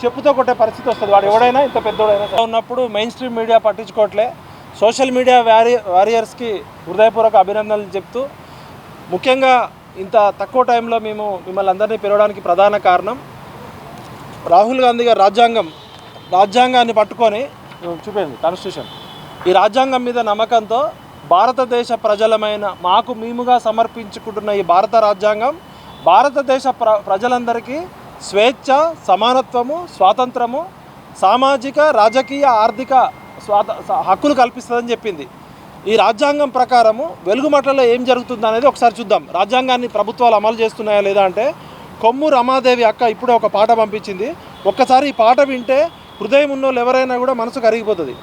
చెప్పుతో కొట్టే పరిస్థితి వస్తుంది. వాడు ఎవడైనా ఇంత పెద్దోడైనా ఉన్నప్పుడు మెయిన్ స్ట్రీమ్ మీడియా పట్టించుకోవట్లే. సోషల్ మీడియా వారియర్స్కి హృదయపూర్వక అభినందనలు చెప్తూ, ముఖ్యంగా ఇంత తక్కువ టైంలో మేము మిమ్మల్ని అందరినీ పిలవడానికి ప్రధాన కారణం రాహుల్ గాంధీ గారు రాజ్యాంగాన్ని పట్టుకొని చూపింది కాన్స్టిట్యూషన్. ఈ రాజ్యాంగం మీద నమ్మకంతో భారతదేశ ప్రజలమైన మాకు మేముగా సమర్పించుకుంటున్న ఈ భారత రాజ్యాంగం భారతదేశ ప్రజలందరికీ స్వేచ్ఛ, సమానత్వము, స్వాతంత్రము, సామాజిక, రాజకీయ, ఆర్థిక హక్కులు కల్పిస్తుందని చెప్పింది. ఈ రాజ్యాంగం ప్రకారము వెలుగుమట్లలో ఏం జరుగుతుంది అనేది ఒకసారి చూద్దాం. రాజ్యాంగాన్ని ప్రభుత్వాలు అమలు చేస్తున్నాయా లేదా అంటే, కొమ్ము రమాదేవి అక్క ఇప్పుడే ఒక పాట పంపించింది. ఒక్కసారి ఈ పాట వింటే హృదయం ఉన్నోళ్ళు ఎవరైనా కూడా మనసు కరిగిపోతుంది.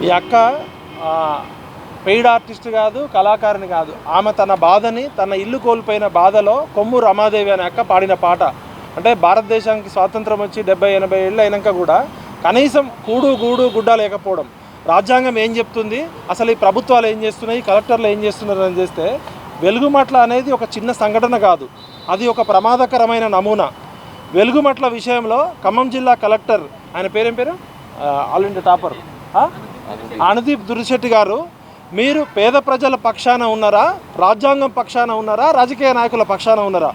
ఈ అక్క పెయిడ్ ఆర్టిస్ట్ కాదు, కళాకారిణి కాదు. ఆమె తన బాధని, తన ఇల్లు కోల్పోయిన బాధలో కొమ్ము రమాదేవి అనే అక్క పాడిన పాట. అంటే భారతదేశానికి స్వాతంత్రం వచ్చి 70-80 ఏళ్ళు అయినాక కూడా కనీసం కూడు గూడు గుడ్డ లేకపోవడం. రాజ్యాంగం ఏం చెప్తుంది, అసలు ఈ ప్రభుత్వాలు ఏం చేస్తున్నాయి, కలెక్టర్లు ఏం చేస్తున్నారు అని చేస్తే, వెలుగుమట్ల అనేది ఒక చిన్న సంఘటన కాదు, అది ఒక ప్రమాదకరమైన నమూనా. వెలుగుమట్ల విషయంలో ఖమ్మం జిల్లా కలెక్టర్, ఆయన పేరేం పేరు, all India topper Anudeep Durishetti గారు, మీరు పేద ప్రజల పక్షాన ఉన్నారా, రాజ్యాంగం పక్షాన ఉన్నారా, రాజకీయ నాయకుల పక్షాన ఉన్నారా?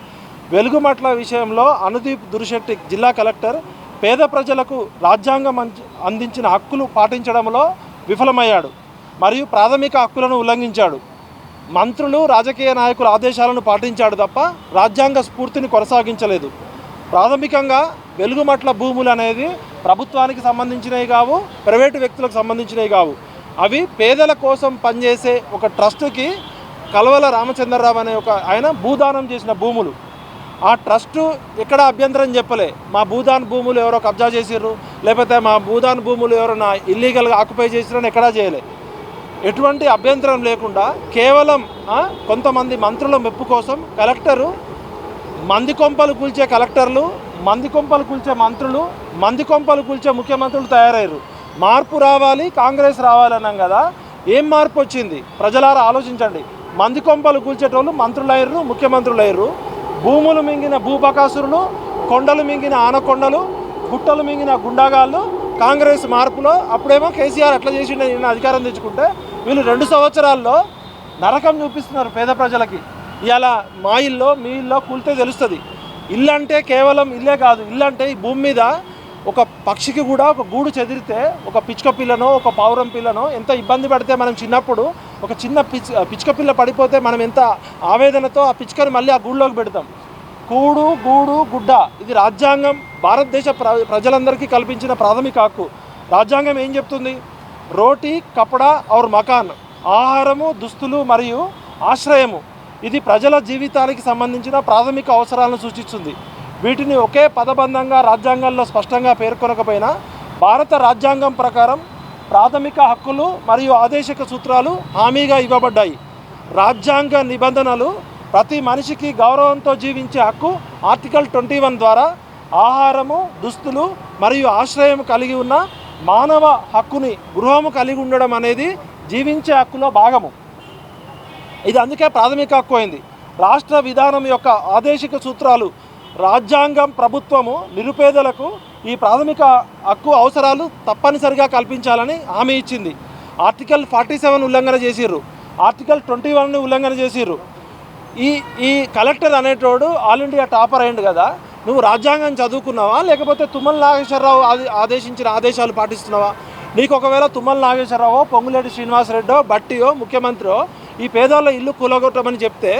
వెలుగుమట్ల విషయంలో అనుదీప్ దురిశెట్టి జిల్లా కలెక్టర్ పేద ప్రజలకు రాజ్యాంగం అందించిన హక్కులు పాటించడంలో విఫలమయ్యాడు మరియు ప్రాథమిక హక్కులను ఉల్లంఘించాడు. మంత్రులు, రాజకీయ నాయకుల ఆదేశాలను పాటించాడు తప్ప రాజ్యాంగ స్ఫూర్తిని కొనసాగించలేదు. ప్రాథమికంగా వెలుగుమట్ల భూములు అనేది ప్రభుత్వానికి సంబంధించినవి కావు, ప్రైవేటు వ్యక్తులకు సంబంధించినవి కావు. అవి పేదల కోసం పనిచేసే ఒక ట్రస్టుకి కల్వల రామచంద్రరావు అనే ఒక ఆయన భూదానం చేసిన భూములు. ఆ ట్రస్టు ఎక్కడ అభ్యంతరం చెప్పలే, మా భూదాన్ భూములు ఎవరో కబ్జా చేసిర్రు, లేకపోతే మా భూదాన్ భూములు ఎవరైనా ఇల్లీగల్గా ఆక్యుపై చేసిరని ఎక్కడా చేయలే. ఎటువంటి అభ్యంతరం లేకుండా కేవలం కొంతమంది మంత్రుల మెప్పు కోసం కలెక్టరు మంది కొంపలు కూల్చే కలెక్టర్లు, మంది కొంపలు కూల్చే మంత్రులు, మంది కొంపలు కూల్చే ముఖ్యమంత్రులు తయారయ్యారు. మార్పు రావాలి, కాంగ్రెస్ రావాలన్నాం కదా, ఏం మార్పు వచ్చింది? ప్రజలారా ఆలోచించండి. మంది కొంపలు కూల్చేటోళ్ళు మంత్రులు అయ్యారు, ముఖ్యమంత్రులు అయ్యారు. భూములు మింగిన భూబకాసురులు, కొండలు మింగిన ఆనకొండలు, గుట్టలు మింగిన గుండాగాళ్ళు కాంగ్రెస్ మార్పులో. అప్పుడేమో కేసీఆర్ అట్లా చేసిండే నిన్న అధికారం తెచ్చుకుంటే, వీళ్ళు 2 సంవత్సరాల్లో నరకం చూపిస్తున్నారు పేద ప్రజలకి. ఇవాళ మా ఇల్లో మీ ఇల్లో కూలితే తెలుస్తుంది. ఇల్లు అంటే కేవలం ఇల్లే కాదు, ఇల్లు అంటే ఈ భూమి మీద ఒక పక్షికి కూడా ఒక గూడు చెదిరితే, ఒక పిచ్చుక పిల్లనో ఒక పావురం పిల్లనో ఎంత ఇబ్బంది పడితే, మనం చిన్నప్పుడు ఒక చిన్న పిచ్చుక పిల్ల పడిపోతే మనం ఎంత ఆవేదనతో ఆ పిచ్చుకని మళ్ళీ ఆ గూడులోకి పెడతాం. కూడు గూడు గుడ్డ, ఇది రాజ్యాంగం భారతదేశ ప్రజలందరికీ కల్పించిన ప్రాథమిక హక్కు. రాజ్యాంగం ఏం చెప్తుంది? రోటీ, కపడా ఔర్ మకాన్, ఆహారము, దుస్తులు మరియు ఆశ్రయము. ఇది ప్రజల జీవితానికి సంబంధించిన ప్రాథమిక అవసరాలను సూచిస్తుంది. వీటిని ఒకే పదబంధంగా రాజ్యాంగంలో స్పష్టంగా పేర్కొనకపోయినా భారత రాజ్యాంగం ప్రకారం ప్రాథమిక హక్కులు మరియు ఆదేశిక సూత్రాలు హామీగా ఇవ్వబడ్డాయి. రాజ్యాంగ నిబంధనలు ప్రతి మనిషికి గౌరవంతో జీవించే హక్కు ఆర్టికల్ 21 ద్వారా ఆహారము, దుస్తులు మరియు ఆశ్రయం కలిగి ఉన్న మానవ హక్కుని, గృహము కలిగి ఉండడం అనేది జీవించే హక్కులో భాగము. ఇది అందుకే ప్రాథమిక హక్కు అయింది. రాష్ట్ర విధానం యొక్క ఆదేశిక సూత్రాలు రాజ్యాంగం ప్రభుత్వము నిరుపేదలకు ఈ ప్రాథమిక హక్కు అవసరాలు తప్పనిసరిగా కల్పించాలని హామీ ఇచ్చింది. ఆర్టికల్ 47 ఉల్లంఘన చేసిర్రు, ఆర్టికల్ 21ని ఉల్లంఘన చేసిర్రు. ఈ కలెక్టర్ అనేటోడు ఆల్ ఇండియా టాపర్ అయ్యిండు కదా, నువ్వు రాజ్యాంగం చదువుకున్నావా లేకపోతే తుమ్మల నాగేశ్వరరావు ఆదేశించిన ఆదేశాలు పాటిస్తున్నావా? నీకు ఒకవేళ తుమ్మల నాగేశ్వరరావు, పొంగులేటి శ్రీనివాసరెడ్డో, బట్టియో ముఖ్యమంత్రియో ఈ పేదోళ్ళ ఇల్లు కూలగొట్టమని చెప్తే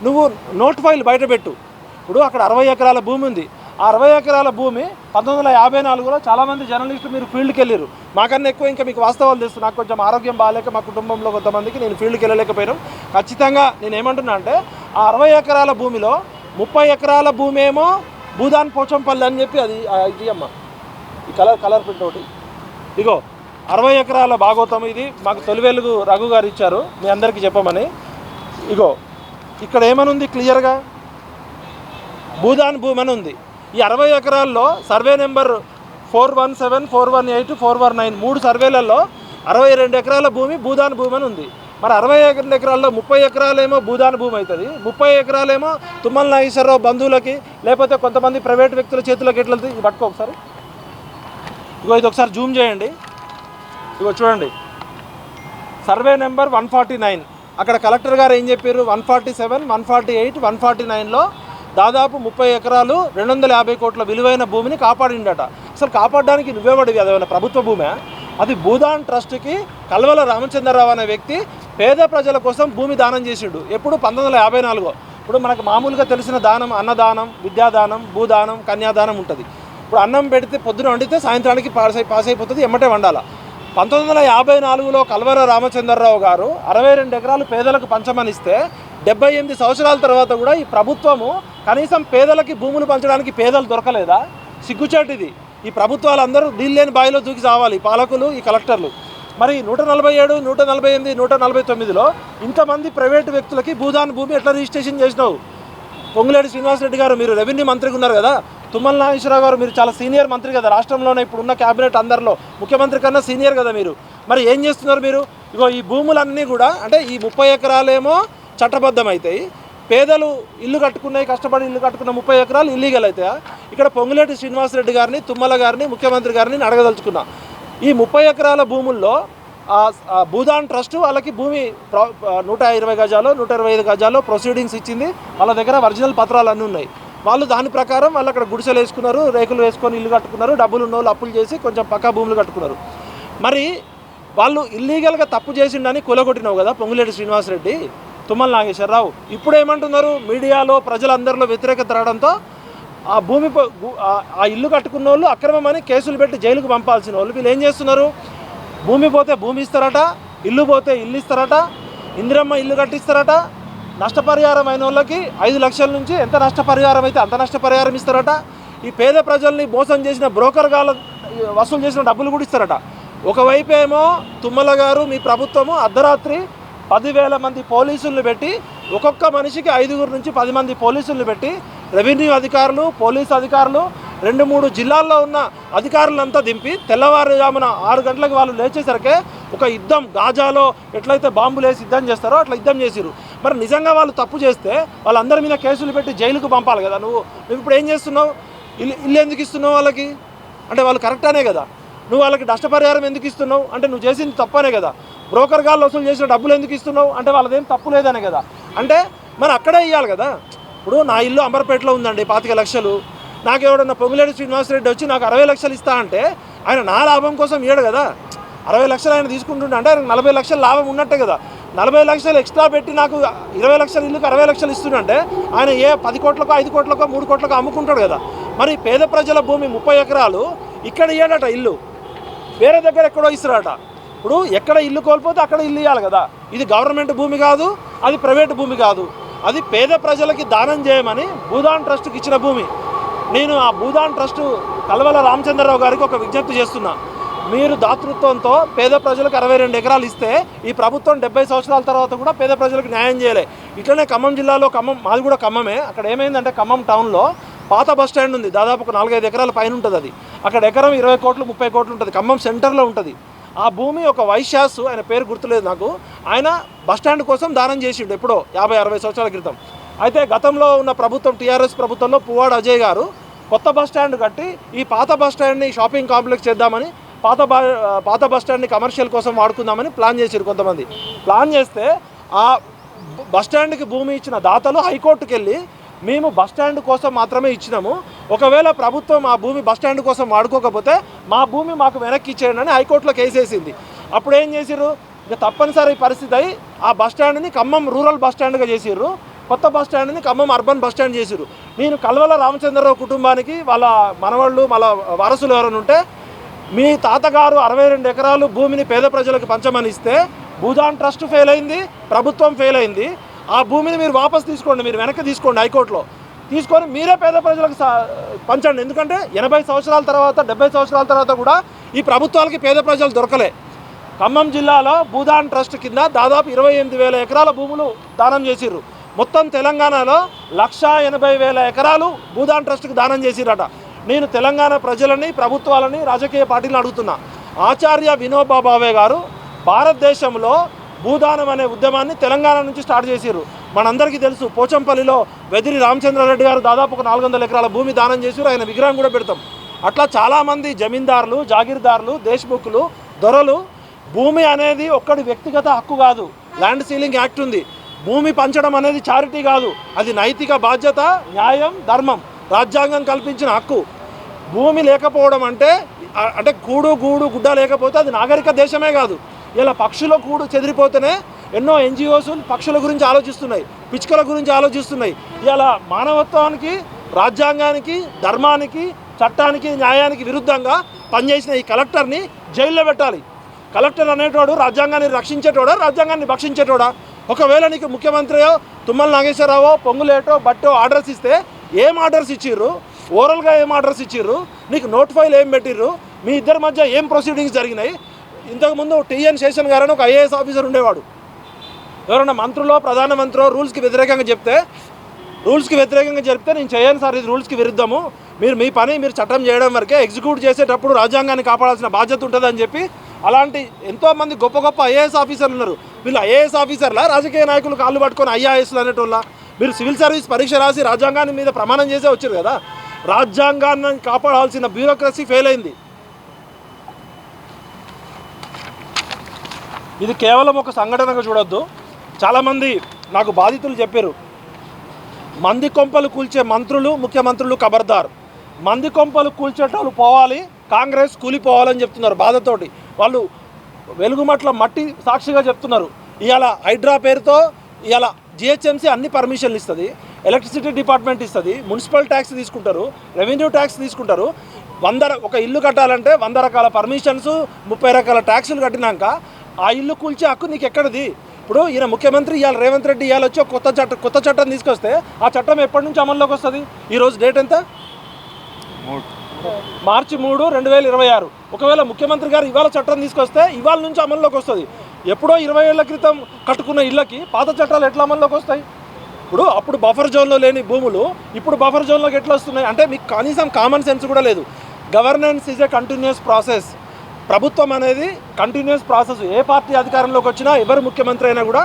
నువ్వు నోట్ ఫైల్ బయటపెట్టు. ఇప్పుడు అక్కడ 60 ఎకరాల భూమి ఉంది. ఆ 60 ఎకరాల భూమి 1954లో చాలామంది జర్నలిస్టులు మీరు ఫీల్డ్కి వెళ్ళారు. మాకన్నా ఎక్కువ ఇంకా మీకు వాస్తవాలు తెలుసు. నాకు కొంచెం ఆరోగ్యం బాగాలేక మా కుటుంబంలో కొంతమందికి నేను ఫీల్డ్కి వెళ్ళలేకపోయాను. ఖచ్చితంగా నేను ఏమంటున్నా అంటే, ఆ 60 ఎకరాల భూమిలో 30 ఎకరాల భూమి ఏమో భూదాన్ పోచంపల్లి అని చెప్పి, అది ఇది అమ్మ ఈ కలర్ ప్రింట్ ఒకటి, ఇగో 60 ఎకరాల భాగోతం. ఇది మాకు తొలివెలుగు రఘు గారు ఇచ్చారు మీ అందరికీ చెప్పమని. ఇగో ఇక్కడ ఏమనుంది క్లియర్గా, భూదాన్ భూమి అని ఉంది. ఈ 60 ఎకరాల్లో సర్వే నెంబర్ 417, 418, 419 3 సర్వేలలో 62 ఎకరాల భూమి భూదాన భూమి అని ఉంది. మరి 62 ఎకరాల్లో 30 ఎకరాలేమో భూదాన భూమి అవుతుంది, 30 ఎకరాలేమో తుమ్మల నాగేశ్వరరావు బంధువులకి లేకపోతే కొంతమంది ప్రైవేట్ వ్యక్తుల చేతులకు ఎట్లా వెళ్తుంది. ఇది పట్టుకో ఒకసారి, ఇగో ఇది ఒకసారి జూమ్ చేయండి. ఇగో చూడండి, సర్వే నెంబర్ 149. అక్కడ కలెక్టర్ గారు ఏం చెప్పారు, 147, 148, 149లో దాదాపు 30 ఎకరాలు 250 కోట్ల విలువైన భూమిని కాపాడిండట. అసలు కాపాడడానికి నువ్వేవాడివి, అదేమైనా ప్రభుత్వ భూమే? అది భూదాన్ ట్రస్ట్కి కల్వల రామచంద్రరావు అనే వ్యక్తి పేద ప్రజల కోసం భూమి దానం చేసిండు. ఎప్పుడు 1954. ఇప్పుడు మనకు మామూలుగా తెలిసిన దానం అన్నదానం, విద్యాదానం, భూదానం, కన్యాదానం ఉంటుంది. ఇప్పుడు అన్నం పెడితే పొద్దున వండితే సాయంత్రానికి పాస్ అయిపోతుంది, ఎమ్మటే వండాల. 1954లో కల్వల రామచంద్రరావు గారు 62 ఎకరాలు పేదలకు పంచమనిస్తే 78 సంవత్సరాల తర్వాత కూడా ఈ ప్రభుత్వము కనీసం పేదలకి భూములు పంచడానికి పేదలు దొరకలేదా? సిగ్గుచేటిది. ఈ ప్రభుత్వాలందరూ నీళ్ళేని బావిలో దూకి చావాలి, పాలకులు, ఈ కలెక్టర్లు. మరి 147, 148, 149లో ఇంతమంది ప్రైవేటు వ్యక్తులకి భూదాన్ భూమి ఎట్లా రిజిస్ట్రేషన్ చేసినావు? పొంగులేటి శ్రీనివాసరెడ్డి గారు, మీరు రెవెన్యూ మంత్రిగా ఉన్నారు కదా, తుమ్మల నాగేశ్వరరావు గారు మీరు చాలా సీనియర్ మంత్రి కదా, రాష్ట్రంలోనే ఇప్పుడున్న క్యాబినెట్ అందరిలో ముఖ్యమంత్రి కన్నా సీనియర్ కదా మీరు. మరి ఏం చేస్తున్నారు మీరు? ఇగో ఈ భూములన్నీ కూడా, అంటే ఈ 30 ఎకరాలేమో చట్టబద్ధం అవుతాయి, పేదలు ఇల్లు కట్టుకున్నాయి, కష్టపడి ఇల్లు కట్టుకున్న 30 ఎకరాలు ఇల్లీగల్ అవుతాయా? ఇక్కడ పొంగులేటి శ్రీనివాసరెడ్డి గారిని, తుమ్మల గారిని, ముఖ్యమంత్రి గారిని అడగదలుచుకున్నా. ఈ 30 ఎకరాల భూముల్లో భూదాన్ ట్రస్ట్ వాళ్ళకి భూమి 120 గజాలు 125 గజాలు ప్రొసీడింగ్స్ ఇచ్చింది. వాళ్ళ దగ్గర ఒరిజినల్ పత్రాలు అన్నీ ఉన్నాయి. వాళ్ళు దాని ప్రకారం వాళ్ళు అక్కడ గుడిసెలు వేసుకున్నారు, రేకులు వేసుకొని ఇల్లు కట్టుకున్నారు, డబ్బులు ఉన్న వాళ్ళు అప్పులు చేసి కొంచెం పక్కా భూములు కట్టుకున్నారు. మరి వాళ్ళు ఇల్లీగల్గా తప్పు చేసిండని కూలగొట్టినావు కదా పొంగులేటి శ్రీనివాసరెడ్డి, తుమ్మల నాగేశ్వరరావు. ఇప్పుడు ఏమంటున్నారు, మీడియాలో ప్రజలందరిలో వ్యతిరేకత రావడంతో ఆ భూమి ఆ ఇల్లు కట్టుకున్న వాళ్ళు అక్రమమని కేసులు పెట్టి జైలుకు పంపాల్సిన వాళ్ళు వీళ్ళు ఏం చేస్తున్నారు, భూమి పోతే భూమి ఇస్తారట, ఇల్లు పోతే ఇల్లు ఇస్తారట, ఇందిరమ్మ ఇల్లు కట్టిస్తారట, నష్టపరిహారం అయిన వాళ్ళకి 5 లక్షల నుంచి ఎంత నష్టపరిహారం అయితే అంత నష్టపరిహారం ఇస్తారట. ఈ పేద ప్రజల్ని మోసం చేసిన బ్రోకర్ గాల వసూలు చేసిన డబ్బులు కూడా ఇస్తారట. ఒకవైపు ఏమో తుమ్మల గారు మీ ప్రభుత్వము అర్ధరాత్రి 10,000 మంది పోలీసులను పెట్టి, ఒక్కొక్క మనిషికి 5 నుంచి 10 మంది పోలీసులను పెట్టి, రెవెన్యూ అధికారులు, పోలీసు అధికారులు, 2-3 జిల్లాల్లో ఉన్న అధికారులంతా దింపి తెల్లవారుజామున 6 గంటలకు వాళ్ళు లేచేసరికి ఒక యుద్ధం, గాజాలో ఎట్లయితే బాంబులు వేసి యుద్ధం చేస్తారో అట్లా యుద్ధం చేసిరు. మరి నిజంగా వాళ్ళు తప్పు చేస్తే వాళ్ళందరి మీద కేసులు పెట్టి జైలుకు పంపాలి కదా. నువ్వు ఇప్పుడు ఏం చేస్తున్నావు? ఇల్లు ఎందుకు ఇస్తున్నావు వాళ్ళకి? అంటే వాళ్ళు కరెక్టానే కదా. నువ్వు వాళ్ళకి నష్టపరిహారం ఎందుకు ఇస్తున్నావు? అంటే నువ్వు చేసింది తప్పనే కదా. బ్రోకర్ గాళ్ళు వసూలు చేసిన డబ్బులు ఎందుకు ఇస్తున్నావు? అంటే వాళ్ళదేం తప్పు లేదనే కదా. అంటే మరి అక్కడే ఇవ్వాలి కదా. ఇప్పుడు నా ఇల్లు అంబర్పేటలో ఉందండి, 25 లక్షలు. నాకు ఎవడన్నా పొంగులేటి శ్రీనివాసరెడ్డి వచ్చి నాకు 60 లక్షలు ఇస్తా అంటే ఆయన నా లాభం కోసం ఇయ్యడు కదా. 60 లక్షలు ఆయన తీసుకుంటుంటే అంటే ఆయనకు 40 లక్షల లాభం ఉన్నట్టే కదా. 40 లక్షలు ఎక్స్ట్రా పెట్టి నాకు 20 లక్షల ఇల్లుకి 60 లక్షలు ఇస్తుంటే ఆయన ఏ 10 కోట్లకో 5 కోట్లకో 3 కోట్లకో అమ్ముకుంటాడు కదా. మరి పేద ప్రజల భూమి 30 ఎకరాలు ఇక్కడ ఇయ్యాడట, ఇల్లు వేరే దగ్గర ఎక్కడో ఇస్తారట. ఇప్పుడు ఎక్కడ ఇల్లు కోల్పోతే అక్కడ ఇల్లు ఇవ్వాలి కదా. ఇది గవర్నమెంట్ భూమి కాదు, అది ప్రైవేట్ భూమి కాదు, అది పేద ప్రజలకి దానం చేయమని భూదాన్ ట్రస్ట్కి ఇచ్చిన భూమి. నేను ఆ భూదాన్ ట్రస్ట్ కల్వల రామచంద్రరావు గారికి ఒక విజ్ఞప్తి చేస్తున్నా. మీరు దాతృత్వంతో పేద ప్రజలకు 62 ఎకరాలు ఇస్తే ఈ ప్రభుత్వం 70 సంవత్సరాల తర్వాత కూడా పేద ప్రజలకు న్యాయం చేయలే. ఇట్లనే ఖమ్మం జిల్లాలో, మాది కూడా ఖమ్మమే, అక్కడ ఏమైందంటే ఖమ్మం టౌన్లో పాత బస్ స్టాండ్ ఉంది, దాదాపు ఒక 4-5 ఎకరాల పైన ఉంటుంది. అది అక్కడ ఎకరం 20 కోట్లు 30 కోట్లు ఉంటుంది, ఖమ్మం సెంటర్లో ఉంటుంది. ఆ భూమి ఒక వైశ్యాసు, ఆయన పేరు గుర్తులేదు నాకు, ఆయన బస్టాండ్ కోసం దానం చేసిండు ఎప్పుడో 50-60 సంవత్సరాల క్రితం. అయితే గతంలో ఉన్న ప్రభుత్వం, టీఆర్ఎస్ ప్రభుత్వంలో పువ్వాడ అజయ్ గారు కొత్త బస్టాండ్ కట్టి ఈ పాత బస్టాండ్ని షాపింగ్ కాంప్లెక్స్ చేద్దామని, పాత బస్టాండ్ని కమర్షియల్ కోసం వాడుకుందామని ప్లాన్ చేశారు కొంతమంది. ప్లాన్ చేస్తే ఆ బస్టాండ్కి భూమి ఇచ్చిన దాతలు హైకోర్టుకు వెళ్ళి మేము బస్టాండ్ కోసం మాత్రమే ఇచ్చినాము, ఒకవేళ ప్రభుత్వం ఆ భూమి బస్టాండ్ కోసం వాడుకోకపోతే మా భూమి మాకు వెనక్కి ఇచ్చేయండి అని హైకోర్టులో కేసు వేసింది. అప్పుడు ఏం చేసిర్రు, ఇక తప్పనిసరి పరిస్థితి అయి ఆ బస్టాండ్ని ఖమ్మం రూరల్ బస్టాండ్గా చేసిర్రు, కొత్త బస్టాండ్ని ఖమ్మం అర్బన్ బస్టాండ్ చేసిర్రు. నేను కల్వల రామచంద్రరావు కుటుంబానికి వాళ్ళ మనవాళ్ళు, వాళ్ళ వారసులు ఎవరైనా ఉంటే, మీ తాతగారు 62 ఎకరాలు భూమిని పేద ప్రజలకు పంచమని ఇస్తే భూదాన్ ట్రస్ట్ ఫెయిల్ అయింది, ప్రభుత్వం ఫెయిల్ అయింది. ఆ భూమిని మీరు వాపస్ తీసుకోండి, మీరు వెనక్కి తీసుకోండి, హైకోర్టులో తీసుకొని మీరే పేద ప్రజలకు పంచండి. ఎందుకంటే 80 సంవత్సరాల తర్వాత 70 సంవత్సరాల తర్వాత కూడా ఈ ప్రభుత్వాలకి పేద ప్రజలు దొరకలే. ఖమ్మం జిల్లాలో భూదాన్ ట్రస్ట్ కింద దాదాపు 28,000 ఎకరాల భూములు దానం చేసిర్రు. మొత్తం తెలంగాణలో 1,80,000 ఎకరాలు భూదాన్ ట్రస్ట్కి దానం చేసిరట. నేను తెలంగాణ ప్రజలని, ప్రభుత్వాలని, రాజకీయ పార్టీలను అడుగుతున్నా. ఆచార్య వినోబా భావే గారు భారతదేశంలో భూదానం అనే ఉద్యమాన్ని తెలంగాణ నుంచి స్టార్ట్ చేసిర్రు. మనందరికీ తెలుసు, పోచంపల్లిలో వెదిరి రామచంద్రారెడ్డి గారు దాదాపు ఒక 400 ఎకరాల భూమి దానం చేసిర్రు. ఆయన విగ్రహం కూడా పెడతాం. అట్లా చాలామంది జమీందారులు, జాగీర్దారులు, దేశ్ముఖులు, దొరలు, భూమి అనేది ఒక్కడి వ్యక్తిగత హక్కు కాదు. ల్యాండ్ సీలింగ్ యాక్ట్ ఉంది. భూమి పంచడం అనేది చారిటీ కాదు, అది నైతిక బాధ్యత, న్యాయం, ధర్మం, రాజ్యాంగం కల్పించిన హక్కు. భూమి లేకపోవడం అంటే కూడు గూడు గుడ్డ లేకపోతే అది నాగరిక దేశమే కాదు. ఇలా పక్షుల కూడు చెదిరిపోతేనే ఎన్నో ఎన్జిఓస్ పక్షుల గురించి ఆలోచిస్తున్నాయి, పిచ్చుకల గురించి ఆలోచిస్తున్నాయి. ఇలా మానవత్వానికి, రాజ్యాంగానికి, ధర్మానికి, చట్టానికి, న్యాయానికి విరుద్ధంగా పనిచేసిన ఈ కలెక్టర్ని జైల్లో పెట్టాలి. కలెక్టర్ అనేటోడు రాజ్యాంగాన్ని రక్షించేటోడా, రాజ్యాంగాన్ని భక్షించేటోడా? ఒకవేళ నీకు ముఖ్యమంత్రియో, తుమ్మల నాగేశ్వరరావో, పొంగులేటో, బట్టో ఆర్డర్స్ ఇస్తే ఏం ఆర్డర్స్ ఇచ్చిర్రు? ఓరల్గా ఏం ఆర్డర్స్ ఇచ్చిర్రు? నీకు నోట్ ఫైల్ ఏం పెట్టిర్రు? మీ ఇద్దరి మధ్య ఏం ప్రొసీడింగ్స్ జరిగినాయి? ఇంతకుముందు టిఎన్ శేషన్ గారని ఒక ఐఏఎస్ ఆఫీసర్ ఉండేవాడు. ఎవరైనా మంత్రులో, ప్రధానమంత్రో రూల్స్కి వ్యతిరేకంగా చెప్తే నేను చేయను సార్, ఇది రూల్స్కి విరుద్ధము, మీ పని మీరు చట్టం చేయడం వరకే, ఎగ్జిక్యూట్ చేసేటప్పుడు రాజ్యాంగాన్ని కాపాడాల్సిన బాధ్యత ఉంటుందని చెప్పి అలాంటి ఎంతోమంది గొప్ప గొప్ప ఐఏఎస్ ఆఫీసర్లు ఉన్నారు. వీళ్ళు ఐఏఎస్ ఆఫీసర్లా, రాజకీయ నాయకులు కాళ్ళు పట్టుకొని ఐఏఎస్లు అనేటోళ్ళ? మీరు సివిల్ సర్వీస్ పరీక్ష రాసి రాజ్యాంగాన్ని మీద ప్రమాణం చేసే వచ్చారు కదా. రాజ్యాంగాన్ని కాపాడాల్సిన బ్యూరోక్రసీ ఫెయిల్ అయింది. ఇది కేవలం ఒక సంఘటనగా చూడొద్దు. చాలామంది నాకు బాధితులు చెప్పారు, మంది కొంపలు కూల్చే మంత్రులు, ముఖ్యమంత్రులు ఖబర్దార్. మంది కొంపలు కూల్చేటోళ్ళు పోవాలి, కాంగ్రెస్ కూలిపోవాలని చెప్తున్నారు బాధతోటి. వాళ్ళు వెలుగుమట్ల మట్టి సాక్షిగా చెప్తున్నారు. ఇవాళ హైడ్రా పేరుతో ఇవాళ జిహెచ్ఎంసీ అన్ని పర్మిషన్లు ఇస్తుంది, ఎలక్ట్రిసిటీ డిపార్ట్మెంట్ ఇస్తుంది, మున్సిపల్ ట్యాక్స్ తీసుకుంటారు, రెవెన్యూ ట్యాక్స్ తీసుకుంటారు. ఒక ఇల్లు కట్టాలంటే 100 రకాల పర్మిషన్స్, 30 రకాల ట్యాక్సులు కట్టినాక ఆ ఇల్లు కూల్చే హక్కు నీకు ఎక్కడిది? ఇప్పుడు ఈయన ముఖ్యమంత్రి ఇవాళ రేవంత్ రెడ్డి ఇవాళ వచ్చి కొత్త చట్టం తీసుకొస్తే ఆ చట్టం ఎప్పటి నుంచి అమల్లోకి వస్తుంది? ఈరోజు డేట్ ఎంత? మార్చి 3, 2026. ఒకవేళ ముఖ్యమంత్రి గారు ఇవాళ చట్టం తీసుకొస్తే ఇవాళ నుంచి అమల్లోకి వస్తుంది. ఎప్పుడో 20 ఏళ్ల క్రితం కట్టుకున్న ఇళ్ళకి పాత చట్టాలు ఎట్లా అమల్లోకి వస్తాయి? అప్పుడు బఫర్ జోన్లో లేని భూములు ఇప్పుడు బఫర్ జోన్లోకి ఎట్లా వస్తున్నాయి? అంటే మీకు కనీసం కామన్ సెన్స్ కూడా లేదు. Governance is a continuous process. ప్రభుత్వం అనేది కంటిన్యూస్ ప్రాసెస్. ఏ పార్టీ అధికారంలోకి వచ్చినా, ఎవరు ముఖ్యమంత్రి అయినా కూడా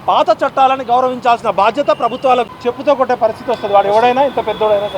పాత చట్టాలను గౌరవించాల్సిన బాధ్యత ప్రభుత్వాలకు చెప్పుతో కొట్టే పరిస్థితి వస్తుంది. వాడు ఎవడైనా, ఇంత పెద్దోడైనా.